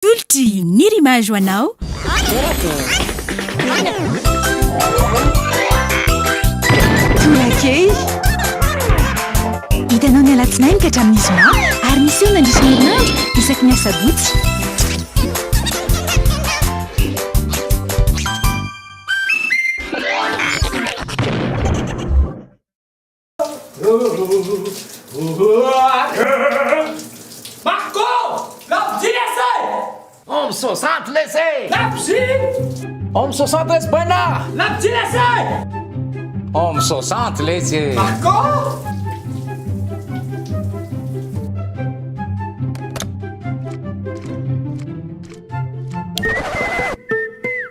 Tulti ny rimage hoanao. Tolakey hitanao ny alatsinainy ka hatramin'ny zoma ary misy eo nandrisy ny herinandro isaky ny asabotsy. Hommes 60 laissez! Lapsi! Hommes 60 laisse Brenna! Lapsi laissez! Hommes 60 laissez! Marco!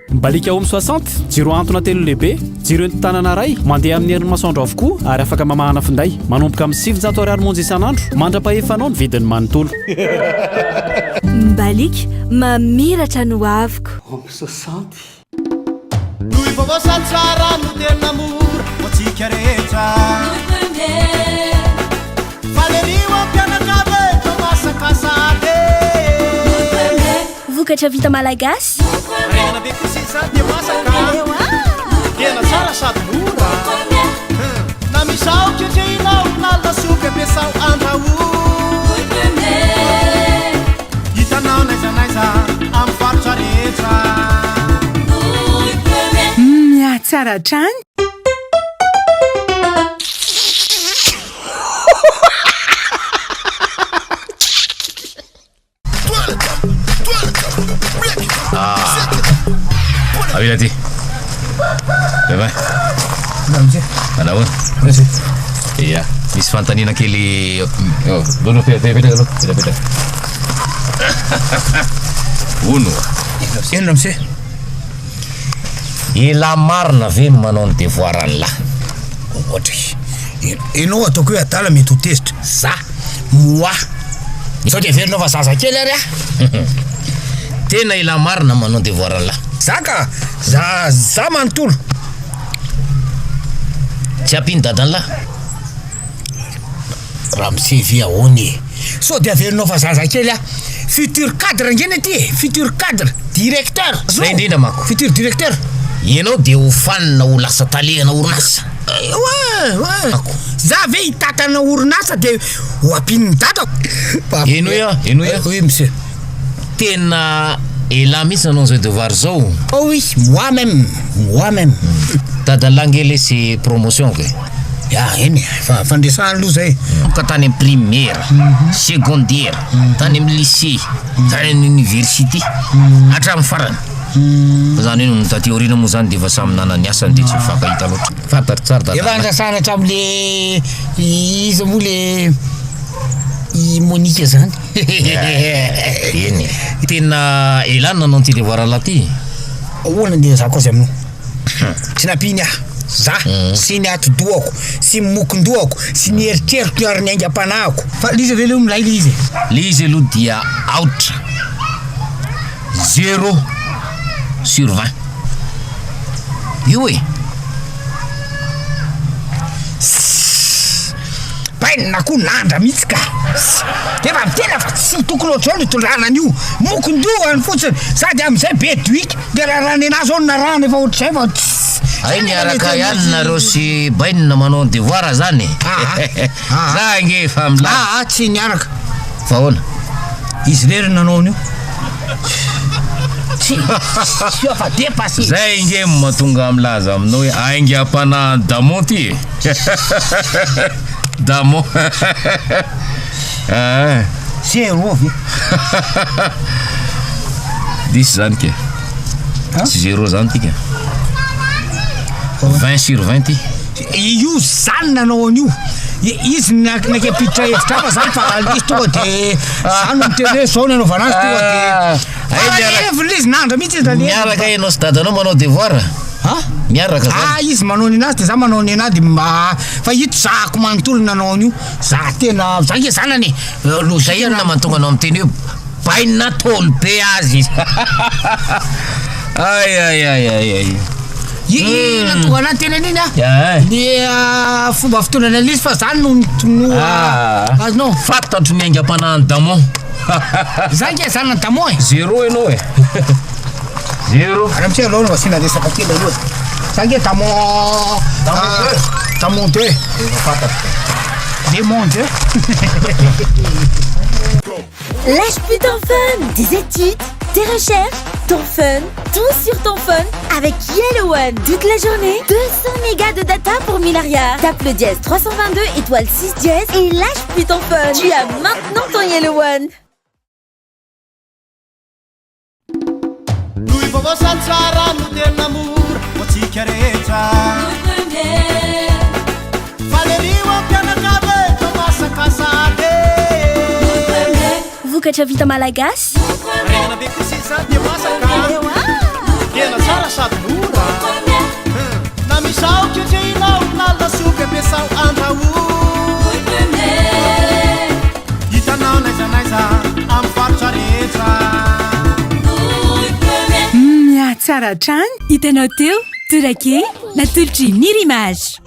Balika Homme 60 jiro antona telo lehibe jiro entanana ray mandeha amin'ny herin'ny masoandro avokoa ary afaka mamahana finday manomboka amin'ny 700 ariary monja isan'andro mandrapahefanao ny vidiny manontolo. Mbalik mamiratra no aviko. Homme 60 Lui vovosa tsara no tena mora motsika rehetra Valeriwa mpianakavy tomasakasady Vokatra vita malagasy Rena be kusisa dia masaka Tena tsara sady mora Na misao ketreinao na lasopy ampiasao andrahoa Hitanao naizanaiza amin'ny faritra rehetra Tsara trany. Avila ty. Bye. Manao. Iya, misy fantanina kely. Dono pepetra. Uno. Ino mse? Ila marina ve manao ny devoir an'lahy. Ohatra ianao ataoko hoe adala mety ho tezitra za moi sao de verinao fa zazakely ary tena ila marina manao devoir an'lahy zaka za manontolo tsy ampino dadan'lahy raha misevy ahoany sao de averinao fa zazakely futur cadre ngeny ty futur cadre directeur zay indrindra mako futur directeur ianao de ho fanina ho lasa talehana orinasa ouais za ve hitatana orinasa de ho ampin'ny data eno ya oui monsieur tena ela mihitsy nanao zay devoir zao oh oui moi-même dadan'langely c'est promotion ke ya eny fandresana aloha zay ka tany amin'ny primaire secondaire tany amin'ny lycée tany amin'ny université hatramin'ny farany zany hoe mitaty orina moa zany de efa samy nanany asany de tsy mifankahita loatra fantatry tsara da efa andrasana hatramin'le izy moa le i Monique zany eny tena elana nanao ty devoir lahy ty ahoana nde za koa zay aminao tsy nampiny za sy ny ati-dohako sy mokon-dohako sy ny eritreritro ary ny aingam-panahako fa lizy ve leo milay lizy aloha dia out 0 sur 20 io e bainina koa nandra mihitsy ka defa mitena fa tsy tokony ohatrao ny tondranan'io mokon-dohany fotsiny sady am'izay be duiky de raha rany anazy ao na rano efa ohatr'izay fa ay niaraka ihany nareo sy bainina manao ny devoir zany za nge fa mila tsy niaraka fa hoana izy rery nanao an'io fa dépassé zay nge mahatonga amlaza aminao hoe aingam-panahy damo ty damo zéro ve dis zany ke tsy 0 zany ty ke 20 sur 20 ty io zany nanao an'io izy nakepitra hevitra fa zany fa izy tonga de zany mitene zao nanaovana azy tonga de evilizy nandra mihitsy miaraka ianao sy dadanao manao devoir miaraka izy manao ny anazy de za manao ny anazy fa ito zako manontolo nanao an'io za tena za nge zanany loza inona mantonga anao amiteny hoe bainina tolo be azy ay tonga anaty tena niny le fomba fitondrana an'izy fa zany no azonao fantatro ny aingam-panahy damon Za nge zany tamo e 0 ianao e 0 raha mitsy aloha asina resaka kely aloha za nge tamo tamonte demonte Lâche plus ton fun. Des études, des recherches, ton fun, tout sur ton phone avec Yellow One. Toute la journée, 200 mégas de data pour 1000 arrières. Tape le dièse 322 étoile 6 dièse et lâche plus ton fun. Tu as maintenant ton Yellow One. Vokatra vita malagasy. Miatsara trany. Hitanao teo torake natolotra Nirimage.